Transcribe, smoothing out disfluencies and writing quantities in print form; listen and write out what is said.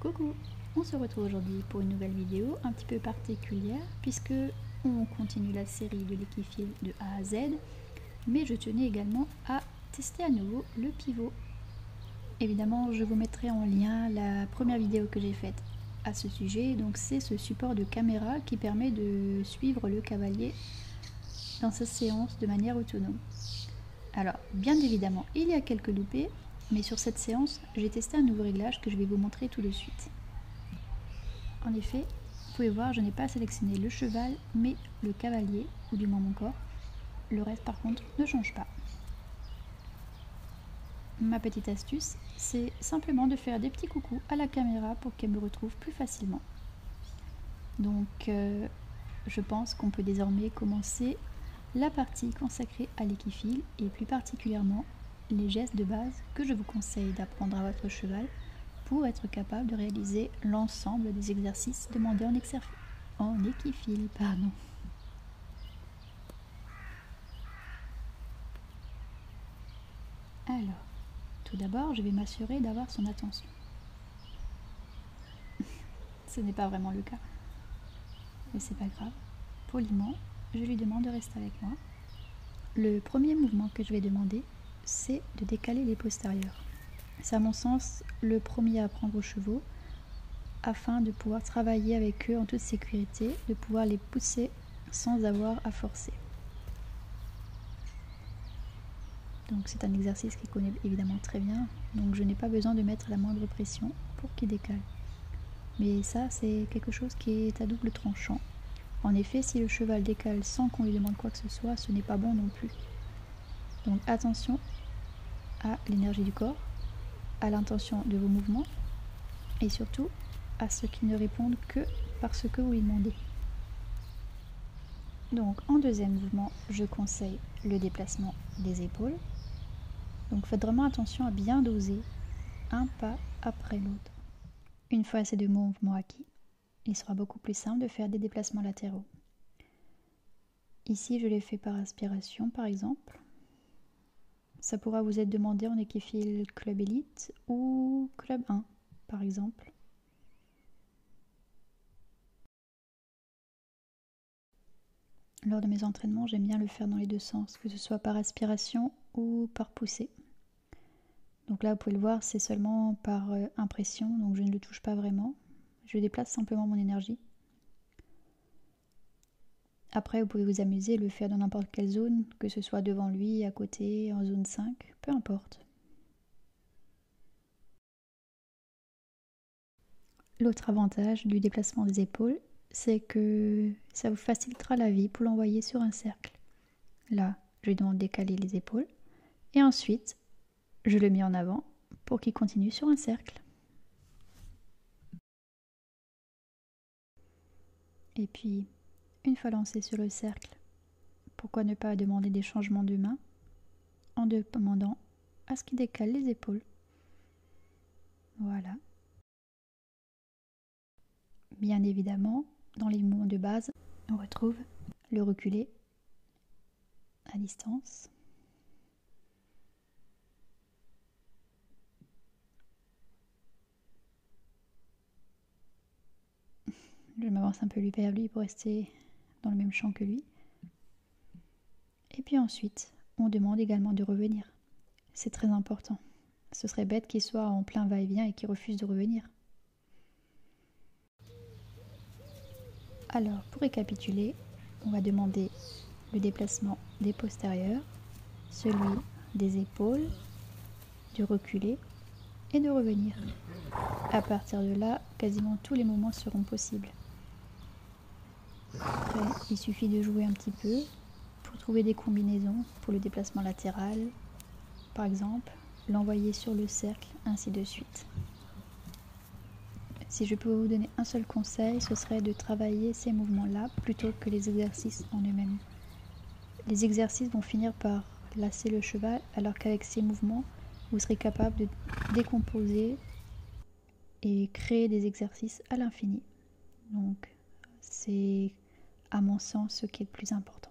Coucou, on se retrouve aujourd'hui pour une nouvelle vidéo un petit peu particulière puisque on continue la série de l'équifile de A à Z, mais je tenais également à tester à nouveau le pivot. Évidemment, je vous mettrai en lien la première vidéo que j'ai faite à ce sujet, donc c'est ce support de caméra qui permet de suivre le cavalier dans sa séance de manière autonome. Alors, bien évidemment, il y a quelques loupés, mais sur cette séance, j'ai testé un nouveau réglage que je vais vous montrer tout de suite. En effet, vous pouvez voir, je n'ai pas sélectionné le cheval, mais le cavalier, ou du moins mon corps. Le reste, par contre, ne change pas. Ma petite astuce, c'est simplement de faire des petits coucous à la caméra pour qu'elle me retrouve plus facilement. Donc, je pense qu'on peut désormais commencer la partie consacrée à l'équifile et plus particulièrement les gestes de base que je vous conseille d'apprendre à votre cheval pour être capable de réaliser l'ensemble des exercices demandés en équifile. Alors, tout d'abord, je vais m'assurer d'avoir son attention. Ce n'est pas vraiment le cas, mais c'est pas grave. Poliment, je lui demande de rester avec moi. Le premier mouvement que je vais demander, c'est de décaler les postérieurs. C'est à mon sens le premier à apprendre aux chevaux afin de pouvoir travailler avec eux en toute sécurité, de pouvoir les pousser sans avoir à forcer. Donc c'est un exercice qu'il connaît évidemment très bien, donc je n'ai pas besoin de mettre la moindre pression pour qu'il décale. Mais ça, c'est quelque chose qui est à double tranchant. En effet, si le cheval décale sans qu'on lui demande quoi que ce soit, ce n'est pas bon non plus. Donc attention à l'énergie du corps, à l'intention de vos mouvements et surtout à ceux qui ne répondent que parce que vous lui demandez. Donc en deuxième mouvement, je conseille le déplacement des épaules. Donc faites vraiment attention à bien doser un pas après l'autre. Une fois ces deux mouvements acquis, il sera beaucoup plus simple de faire des déplacements latéraux. Ici, je les fais par aspiration par exemple. Ça pourra vous être demandé en équifile club élite ou club 1 par exemple. Lors de mes entraînements, j'aime bien le faire dans les deux sens, que ce soit par aspiration ou par poussée. Donc là, vous pouvez le voir, c'est seulement par impression, donc je ne le touche pas vraiment. Je déplace simplement mon énergie. Après, vous pouvez vous amuser et le faire dans n'importe quelle zone, que ce soit devant lui, à côté, en zone 5, peu importe. L'autre avantage du déplacement des épaules, c'est que ça vous facilitera la vie pour l'envoyer sur un cercle. Là, je lui demande de décaler les épaules et ensuite, je le mets en avant pour qu'il continue sur un cercle. Et puis, une fois lancé sur le cercle, pourquoi ne pas demander des changements de main en demandant à ce qu'il décale les épaules. Voilà. Bien évidemment, dans les mouvements de base, on retrouve le reculé à distance. Je m'avance un peu vers lui pour rester dans le même champ que lui. Et puis ensuite, on demande également de revenir. C'est très important. Ce serait bête qu'il soit en plein va-et-vient et qu'il refuse de revenir. Alors, pour récapituler, on va demander le déplacement des postérieurs, celui des épaules, de reculer et de revenir. À partir de là, quasiment tous les mouvements seront possibles. Après, il suffit de jouer un petit peu pour trouver des combinaisons pour le déplacement latéral, par exemple, l'envoyer sur le cercle, ainsi de suite. Si je peux vous donner un seul conseil, ce serait de travailler ces mouvements-là plutôt que les exercices en eux-mêmes. Les exercices vont finir par lasser le cheval, alors qu'avec ces mouvements, vous serez capable de décomposer et créer des exercices à l'infini. Donc, c'est à mon sens ce qui est le plus important.